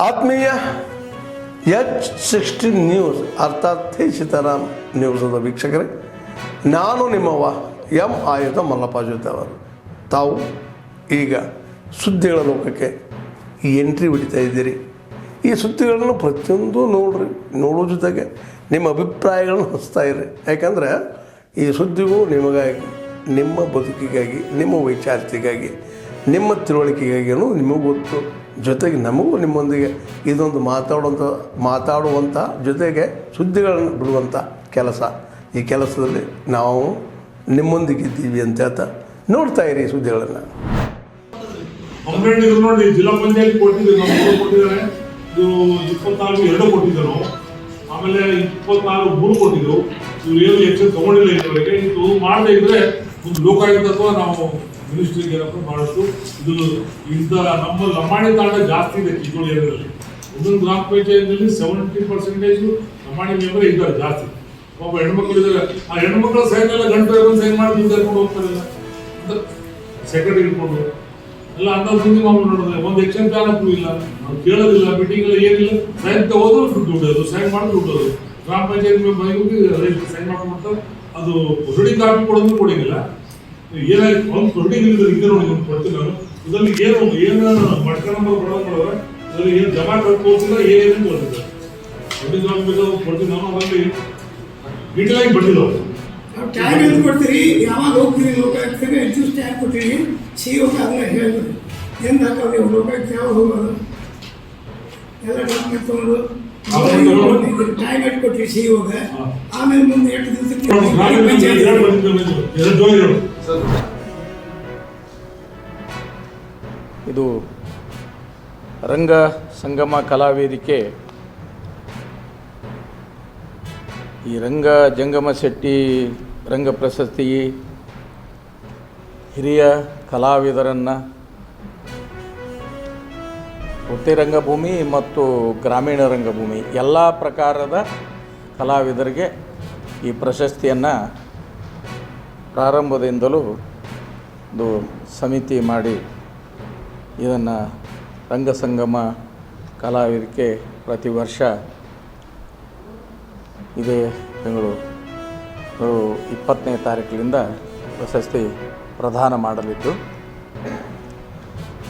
ಆತ್ಮೀಯ H16 news ಅರ್ಥಾತ್ ಸೀತಾರಾಮ್ ನ್ಯೂಸದ ವೀಕ್ಷಕರೇ, ನಾನು ನಿಮ್ಮವ ಎಂ ಆಯುಧ ಮಲ್ಲಪ್ಪ ಜೊತೆ ಅವರು. ತಾವು ಈಗ ಸುದ್ದಿಗಳ ಲೋಕಕ್ಕೆ ಎಂಟ್ರಿ ಹೊಡಿತಾ ಇದ್ದೀರಿ. ಈ ಸುದ್ದಿಗಳನ್ನು ಪ್ರತಿಯೊಂದು ನೋಡೋ ಜೊತೆಗೆ ನಿಮ್ಮ ಅಭಿಪ್ರಾಯಗಳನ್ನು ಹಂಚ್ತಾ ಇರಿ. ಯಾಕಂದರೆ ಈ ಸುದ್ದಿಗಳು ನಿಮಗಾಗಿ, ನಿಮ್ಮ ಬದುಕಿಗಾಗಿ, ನಿಮ್ಮ ವೈಚಾರಿಕೆಗಾಗಿ, ನಿಮ್ಮ ತಿಳುವಳಿಕೆಗಾಗಿಯೂ ನಿಮಗೂ ಗೊತ್ತು. ಜೊತೆಗೆ ನಮಗೂ ನಿಮ್ಮೊಂದಿಗೆ ಇದೊಂದು ಮಾತಾಡುವಂಥ ಜೊತೆಗೆ ಸುದ್ದಿಗಳನ್ನು ಬಿಡುವಂಥ ಕೆಲಸ. ಈ ಕೆಲಸದಲ್ಲಿ ನಾವು ನಿಮ್ಮೊಂದಿಗಿದ್ದೀವಿ ಅಂತ ಹೇಳ್ತಾ ನೋಡ್ತಾ ಇರಿ ಸುದ್ದಿಗಳನ್ನು. ನೋಡಿ, ಜಿಲ್ಲಾ ಪಂಚಾಯತ್ ಕೊಟ್ಟಿದ್ದಾರೆ, ಇದು 24 2 ಕೊಟ್ಟಿದ್ದರು, ಆಮೇಲೆ 24 3 ಕೊಟ್ಟಿದ್ರು. ಇವ್ರು ಏನು ಎಕ್ಷನ್ ತಗೊಂಡಿಲ್ಲ ಇದುವರೆಗೆ. ಇದು ಮಾಡದೇ ಇದ್ರೆ ಒಂದು ಲೋಕಾಯುಕ್ತ ಅಥವಾ ನಾವು ಮಿನಿಸ್ಟ್ರಿಗೆ ಏನಪ್ಪ ಬಹಳಷ್ಟು ಇದು ಇಂಥ ನಮ್ಮ ಲಂಬಾಣಿ ತಾಂಡ ಜಾಸ್ತಿ ಇದೆ ಚಿಕ್ಕೋಡಿ ಏರಿಯಾದಲ್ಲಿ. ಒಂದೊಂದು ಗ್ರಾಮ ಪಂಚಾಯತ್ನಲ್ಲಿ 70% ಲಂಬಾಣಿ ಮೆಂಬರ್ ಇದ್ದಾರೆ ಜಾಸ್ತಿ. ಒಬ್ಬ ಹೆಣ್ಮಕ್ಳು ಇದ್ದಾರೆ, ಆ ಹೆಣ್ಮಕ್ಳ ಸೈನ್ ಎಲ್ಲ ಗಂಟೆ ಸೈನ್ ಮಾಡಿ ದುಡ್ಡು ಕರ್ಕೊಂಡು ಹೋಗ್ತಾರಿಲ್ಲ ಅಂತ ಸೆಕ್ರೆಟರಿ ಇಟ್ಕೊಂಡು ಎಲ್ಲ ಅಂತ ಸುದ್ದಿ ಮಾಮೂಲು ನೋಡಿದ್ರೆ ಒಂದು ಎಕ್ಷನ್ ಪ್ಲಾನ್ ಅಪ್ಪು ಇಲ್ಲ, ನಾವು ಕೇಳೋದಿಲ್ಲ, ಮೀಟಿಂಗ್ ಎಲ್ಲ ಏನಿಲ್ಲ. ಸೈನ್ ತಗೋದು ದುಡ್ಡು ಅದು, ಸೈನ್ ಮಾಡಿ ದುಡ್ಡು ಅದು. ಗ್ರಾಮ ಪಂಚಾಯತ್ ಮೆಂಬರ್ ಸೈನ್ ಮಾಡ್ಕೊಂಡ್ರೆ ಅದು ಹೊರಡಿ ಕಾಪಿ ಕೊಡೋದು ಕೊಡೋಂಗಿಲ್ಲ. ಏನಾಯ್ತು ಒಂದು ಪ್ರೊಡ್ಯೂಸ್ ಇದೆ ನೋಡಿ, ಕೊಡ್ತೀನಿ ನಾನು. ಇದರಲ್ಲಿ ಏನು ಮಟ್ಕ ನಂಬರ್ ಬರೋದ್ರೆ ಅದರಲ್ಲಿ ಏನು ಜಮಾ ತೋರಿಸಿಲ್ಲ, ಏನೇನು ತೋರಿಸಿದ್ದಾರೆ ಪ್ರೊಡ್ಯೂಸ್ ಆಗಬೇಕಾದ್ರೆ ಕೊಡ್ತೀನಿ ನಾನು. ಅದರಲ್ಲಿ ಡೀಟೇಲ್ ಆಗಿ ಬಂದಿಲ್ಲ. ಟ್ಯಾಗ್ ಎಲ್ಲಿ ಕೊಡ್ತೀರಿ, ಯಾವಾಗ ಹೋಗ್ತೀರಿ ಲೋಕಾಯುಕ್ತಗೆ, ಹೆಚ್ಚು ಟ್ಯಾಗ್ ಕೊಡ್ತೀರಿ, ಸಿಒಗೆ ಅದನ್ನ ಹೇಳ್ಬೋದು. ಏನು ಹಾಕೋದು ಲೋಕಾಯುಕ್ತ ಯಾವಾಗ ಹೋಗೋದು ಎಲ್ಲ ಡಾಕ್ಯುಮೆಂಟ್ ತೊಗೊಂಡು ಟೈಮ್ ಎಟ್ಟು ಕೊಟ್ಟಿರಿ ಸಿಒಗೆ. ಆಮೇಲೆ ಮುಂದೆ 8 ದಿವಸಕ್ಕೆ ಇದು ರಂಗ ಸಂಗಮ ಕಲಾವೇದಿಕೆ. ಈ ರಂಗ ಜಂಗಮ ಶೆಟ್ಟಿ ರಂಗ ಪ್ರಶಸ್ತಿ ಹಿರಿಯ ಕಲಾವಿದರನ್ನು ವೃತ್ತಿ ರಂಗಭೂಮಿ ಮತ್ತು ಗ್ರಾಮೀಣ ರಂಗಭೂಮಿ ಎಲ್ಲ ಪ್ರಕಾರದ ಕಲಾವಿದರಿಗೆ ಈ ಪ್ರಶಸ್ತಿಯನ್ನು ಪ್ರಾರಂಭದಿಂದಲೂ ಒಂದು ಸಮಿತಿ ಮಾಡಿ ಇದನ್ನು ರಂಗಸಂಗಮ ಕಲಾವೇದಿಕೆ ಪ್ರತಿ ವರ್ಷ ಇದೇ ತಿಂಗಳು 20ನೇ ತಾರೀಕಿನಿಂದ ಪ್ರಶಸ್ತಿ ಪ್ರದಾನ ಮಾಡಲಿದ್ದು,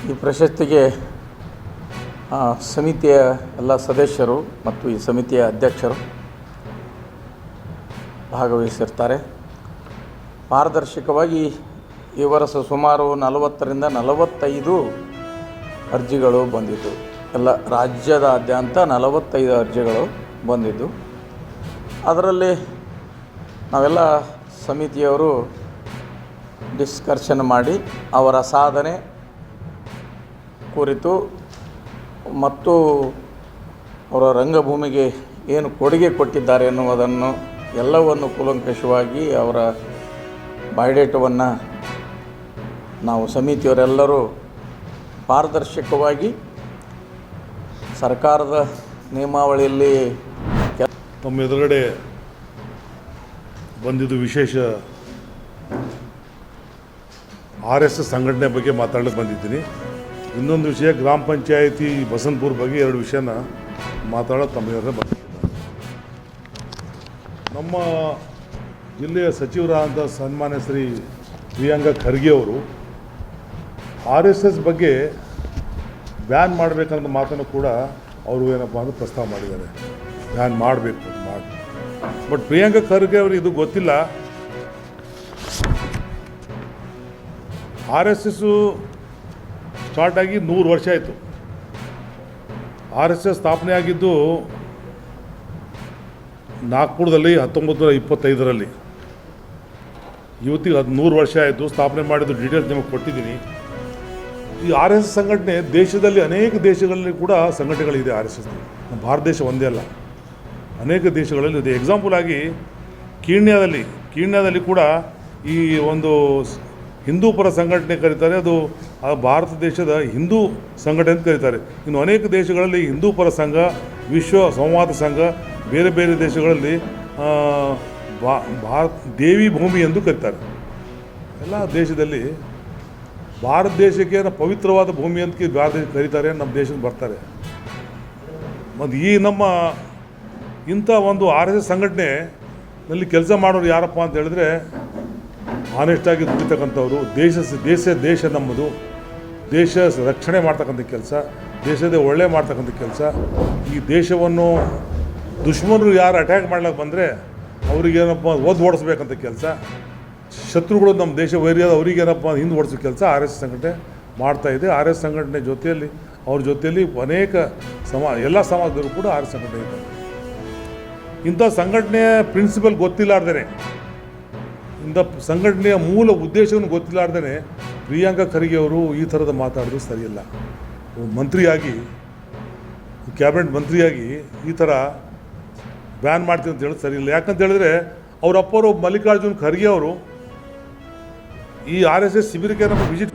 ಈ ಪ್ರಶಸ್ತಿಗೆ ಸಮಿತಿಯ ಎಲ್ಲ ಸದಸ್ಯರು ಮತ್ತು ಈ ಸಮಿತಿಯ ಅಧ್ಯಕ್ಷರು ಭಾಗವಹಿಸಿರ್ತಾರೆ. ಪಾರದರ್ಶಕವಾಗಿ ಈ ವರ್ಷ ಸುಮಾರು 40ರಿಂದ 45 ಅರ್ಜಿಗಳು ಬಂದಿದ್ದು. ಎಲ್ಲ ರಾಜ್ಯದಾದ್ಯಂತ 45 ಅರ್ಜಿಗಳು ಬಂದಿದ್ದು. ಅದರಲ್ಲಿ ನಾವೆಲ್ಲ ಸಮಿತಿಯವರು ಡಿಸ್ಕಷನ್ ಮಾಡಿ ಅವರ ಸಾಧನೆ ಕುರಿತು ಮತ್ತು ಅವರ ರಂಗಭೂಮಿಗೆ ಏನು ಕೊಡುಗೆ ಕೊಟ್ಟಿದ್ದಾರೆ ಎನ್ನುವುದನ್ನು ಎಲ್ಲವನ್ನು ಕೂಲಂಕಷವಾಗಿ ಅವರ ಬಯೋಡೇಟವನ್ನು ನಾವು ಸಮಿತಿಯವರೆಲ್ಲರೂ ಪಾರದರ್ಶಕವಾಗಿ ಸರ್ಕಾರದ ನಿಯಮಾವಳಿಯಲ್ಲಿ ನಮ್ಮ ಎದುರುಗಡೆ ಬಂದಿದ್ದು ವಿಶೇಷ RSS ಸಂಘಟನೆ ಬಗ್ಗೆ ಮಾತಾಡಲಿಕ್ಕೆ ಬಂದಿದ್ದೀನಿ. ಇನ್ನೊಂದು ವಿಷಯ, ಗ್ರಾಮ ಪಂಚಾಯಿತಿ ಬಸಂತಪುರ ಬಗ್ಗೆ 2 ವಿಷಯನ ಮಾತಾಡೋದು ತಮ್ಮ ಬಂದಿದ್ದಾರೆ. ನಮ್ಮ ಜಿಲ್ಲೆಯ ಸಚಿವರಾದ ಸನ್ಮಾನ್ಯ ಶ್ರೀ ಪ್ರಿಯಾಂಕ ಖರ್ಗೆ ಅವರು RSS ಬಗ್ಗೆ ಬ್ಯಾನ್ ಮಾಡಬೇಕನ್ನೋ ಮಾತನ್ನು ಕೂಡ ಅವರು ಏನಪ್ಪ ಅಂದರೆ ಪ್ರಸ್ತಾವ ಮಾಡಿದ್ದಾರೆ. ಬ್ಯಾನ್ ಮಾಡಬೇಕು ಮಾಡಿ. ಬಟ್ ಪ್ರಿಯಾಂಕ ಖರ್ಗೆ ಅವರು ಇದು ಗೊತ್ತಿಲ್ಲ, RSS ಸ್ಟಾರ್ಟ್ ಆಗಿ 100 ವರ್ಷ ಆಯಿತು. RSS ಸ್ಥಾಪನೆ ಆಗಿದ್ದು ನಾಗ್ಪುರದಲ್ಲಿ 1925ರಲ್ಲಿ. ಇವತ್ತಿಗೆ 100 ವರ್ಷ ಆಯಿತು. ಸ್ಥಾಪನೆ ಮಾಡಿದ್ದು ಡೀಟೇಲ್ಸ್ ನಿಮಗೆ ಕೊಟ್ಟಿದ್ದೀನಿ. ಈ RSS ಸಂಘಟನೆ ದೇಶದಲ್ಲಿ ಅನೇಕ ದೇಶಗಳಲ್ಲಿ ಕೂಡ ಸಂಘಟನೆಗಳಿದೆ. RSS ನಮ್ಮ ಭಾರತ ದೇಶ ಒಂದೇ ಅಲ್ಲ, ಅನೇಕ ದೇಶಗಳಲ್ಲಿ ಇದೆ. ಎಕ್ಸಾಂಪಲ್ ಆಗಿ ಕೀನ್ಯಾದಲ್ಲಿ ಕೂಡ ಈ ಒಂದು ಹಿಂದೂ ಪರ ಸಂಘಟನೆ ಕರೀತಾರೆ. ಅದು ಭಾರತ ದೇಶದ ಹಿಂದೂ ಸಂಘಟನೆ ಅಂತ ಕರೀತಾರೆ. ಇನ್ನು ಅನೇಕ ದೇಶಗಳಲ್ಲಿ ಹಿಂದೂ ಪರ ಸಂಘ, ವಿಶ್ವ ಸಂವಾದ ಸಂಘ, ಬೇರೆ ಬೇರೆ ದೇಶಗಳಲ್ಲಿ ದೇವಿ ಭೂಮಿ ಎಂದು ಕರೀತಾರೆ. ಎಲ್ಲ ದೇಶದಲ್ಲಿ ಭಾರತ ದೇಶಕ್ಕೆ ಪವಿತ್ರವಾದ ಭೂಮಿ ಅಂತ ಭಾರತ ದೇಶ ಕರೀತಾರೆ, ನಮ್ಮ ದೇಶಕ್ಕೆ ಬರ್ತಾರೆ. ಮತ್ತು ಈ ನಮ್ಮ ಇಂಥ ಒಂದು RSS ಸಂಘಟನೆಯಲ್ಲಿ ಕೆಲಸ ಮಾಡೋರು ಯಾರಪ್ಪ ಅಂತ ಹೇಳಿದ್ರೆ ಆನೆಸ್ಟಾಗಿ ದುಡಿತಕ್ಕಂಥವ್ರು, ದೇಶ ನಮ್ಮದು, ದೇಶ ರಕ್ಷಣೆ ಮಾಡ್ತಕ್ಕಂಥ ಕೆಲಸ, ದೇಶದ ಒಳ್ಳೆ ಮಾಡ್ತಕ್ಕಂಥ ಕೆಲಸ. ಈ ದೇಶವನ್ನು ದುಶ್ಮನರು ಯಾರು ಅಟ್ಯಾಕ್ ಮಾಡ್ಲಿಕ್ಕೆ ಬಂದರೆ ಅವ್ರಿಗೇನಪ್ಪ ಓಡಿಸ್ಬೇಕಂತ ಕೆಲಸ, ಶತ್ರುಗಳು ನಮ್ಮ ದೇಶ ವೈರಿಯಾದ ಅವ್ರಿಗೇನಪ್ಪ ಹಿಂದೆ ಓಡಿಸೋ ಕೆಲಸ RSS ಸಂಘಟನೆ ಮಾಡ್ತಾಯಿದೆ. RSS ಸಂಘಟನೆ ಜೊತೆಯಲ್ಲಿ ಅವ್ರ ಜೊತೆಯಲ್ಲಿ ಅನೇಕ ಎಲ್ಲ ಸಮಾಜದವರು ಕೂಡ RSS ಸಂಘಟನೆ ಇದೆ. ಇಂಥ ಸಂಘಟನೆಯ ಪ್ರಿನ್ಸಿಪಲ್ ಗೊತ್ತಿಲ್ಲಾರ್ದೇ, ಇಂಥ ಸಂಘಟನೆಯ ಮೂಲ ಉದ್ದೇಶವನ್ನು ಗೊತ್ತಿಲ್ಲಾರ್ದೇ ಪ್ರಿಯಾಂಕಾ ಖರ್ಗೆ ಅವರು ಈ ಥರದ ಮಾತಾಡೋದು ಸರಿಯಿಲ್ಲ. ಮಂತ್ರಿಯಾಗಿ, ಕ್ಯಾಬಿನೆಟ್ ಮಂತ್ರಿಯಾಗಿ ಈ ಥರ ಬ್ಯಾನ್ ಮಾಡ್ತೀವಿ ಅಂತ ಹೇಳೋದು ಸರಿಯಿಲ್ಲ. ಯಾಕಂತ ಹೇಳಿದ್ರೆ ಅವ್ರ ಅಪ್ಪರು ಮಲ್ಲಿಕಾರ್ಜುನ್ ಖರ್ಗೆ ಅವರು ಈ RSS ಶಿಬಿರಕ್ಕೆ ನಮ್ಮ ವಿಸಿಟ್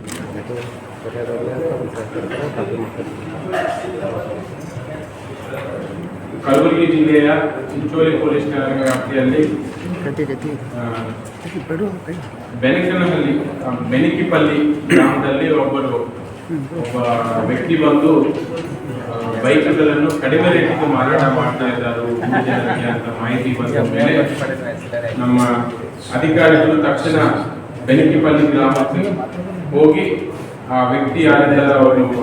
ಕಲಬುರಗಿ ಜಿಲ್ಲೆಯ ಚಿಂಚೋಳಿ ಪೊಲೀಸ್ ಠಾಣೆ ವ್ಯಾಪ್ತಿಯಲ್ಲಿ ಬೆನಕಿಪಲ್ಲಿ ಗ್ರಾಮದಲ್ಲಿ ಒಬ್ಬ ವ್ಯಕ್ತಿ ಬಂದು ಬೈಕ್ಗಳನ್ನು ಕಡಿಮೆ ರೇಟಿಗೆ ಮಾರಾಟ ಮಾಡ್ತಾ ಇದ್ದಾರೆ ಜನರಿಗೆ ಅಂತ ಮಾಹಿತಿ ಬಂದ ಮೇಲೆ ನಮ್ಮ ಅಧಿಕಾರಿಗಳು ತಕ್ಷಣ ಬೆನಕಿಪಲ್ಲಿ ಗ್ರಾಮಕ್ಕೆ ಹೋಗಿ ಆ ವ್ಯಕ್ತಿ ಯಾರಿದ್ದಾರೆ ಅವರನ್ನು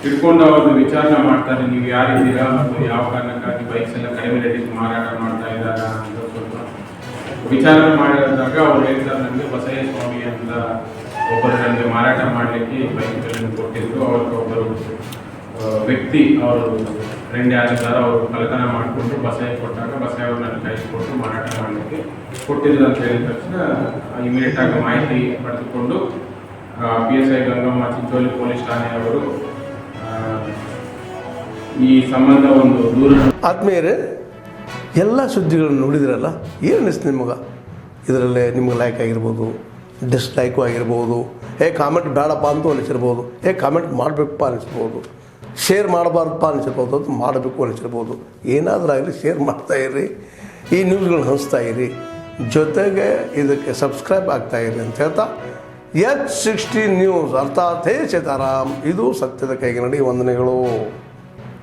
ಹಿಡ್ಕೊಂಡು ಅವ್ರದ್ದು ವಿಚಾರಣೆ ಮಾಡ್ತಾರೆ. ನೀವು ಯಾರಿದ್ದೀರಾ ಮತ್ತು ಯಾವ ಕಾರಣಕ್ಕಾಗಿ ಬೈಕ್ಸ್ ಎಲ್ಲ ಕಡಿಮೆ ರೇಟಿಗೆ ಮಾರಾಟ ಮಾಡ್ತಾ ಇದ್ದಾರಾ ಅಂತ ಸ್ವಲ್ಪ ವಿಚಾರಣೆ ಮಾಡಿದಾಗ ಅವ್ರು ಹೇಳ್ತಾರೆ, ನನಗೆ ಬಸಯ್ಯ ಸ್ವಾಮಿ ಅಂತ ಒಬ್ಬರು ನನಗೆ ಮಾರಾಟ ಮಾಡಲಿಕ್ಕೆ ಬೈಕ್ಗಳನ್ನು ಕೊಟ್ಟಿದ್ರು. ಅವ್ರಿಗೆ ಒಬ್ಬರು ವ್ಯಕ್ತಿ ಅವರು ಫ್ರೆಂಡ್ ಯಾರಿದ್ದಾರೆ ಅವರು ಕಳ್ಳತನ ಮಾಡಿಕೊಂಡು ಬಸಯ್ಯ ಕೊಟ್ಟಾಗ ಬಸಯ್ಯ ಅವ್ರನ್ನ ಕಳಿಸಿಕೊಟ್ಟು ಮಾರಾಟ ಮಾಡಲಿಕ್ಕೆ ಕೊಟ್ಟಿದ್ರು ಅಂತ ಹೇಳಿದ ತಕ್ಷಣ ಇಮಿಡಿಯೇಟ್ ಆಗಿ ಮಾಹಿತಿ ಪಡೆದುಕೊಂಡು PSI ಗಂಗಮ್ಮ ಚಿಂಚೋಳಿ ಪೊಲೀಸ್ ಠಾಣೆಯವರು ಈ ಸಂಬಂಧ ಒಂದು ದೂರ. ಆತ್ಮೀಯರೇ, ಎಲ್ಲ ಸುದ್ದಿಗಳನ್ನು ನೋಡಿದ್ರಲ್ಲ, ಏನು ಅನಿಸ್ತು ನಿಮಗೆ? ಇದರಲ್ಲೇ ನಿಮ್ಗೆ ಲೈಕ್ ಆಗಿರ್ಬೋದು, ಡಿಸ್ಲೈಕು ಆಗಿರ್ಬೋದು, ಕಾಮೆಂಟ್ ಬೇಡಪ್ಪ ಅಂತೂ ಅನಿಸಿರ್ಬೋದು, ಕಾಮೆಂಟ್ ಮಾಡಬೇಕಪ್ಪ ಅನಿಸ್ಬೋದು, ಶೇರ್ ಮಾಡಬಾರ್ದಪ್ಪ ಅನಿಸಿರ್ಬೋದು, ಅದು ಮಾಡಬೇಕು ಅನಿಸಿರ್ಬೋದು. ಏನಾದರೂ ಆಗಲಿ ಶೇರ್ ಮಾಡ್ತಾಯಿರಿ, ಈ ನ್ಯೂಸ್ಗಳನ್ನ ಹಂಚ್ತಾ ಇರಿ, ಜೊತೆಗೆ ಇದಕ್ಕೆ ಸಬ್ಸ್ಕ್ರೈಬ್ ಆಗ್ತಾಯಿರಿ ಅಂತ ಹೇಳ್ತಾ H16 ನ್ಯೂಸ್ ಅರ್ಥಾತ್ ಹೇ ಸೀತಾರಾಮ್, ಇದು ಸತ್ಯದ ಕೈಗೆ ನಡಿ. ವಂದನೆಗಳು.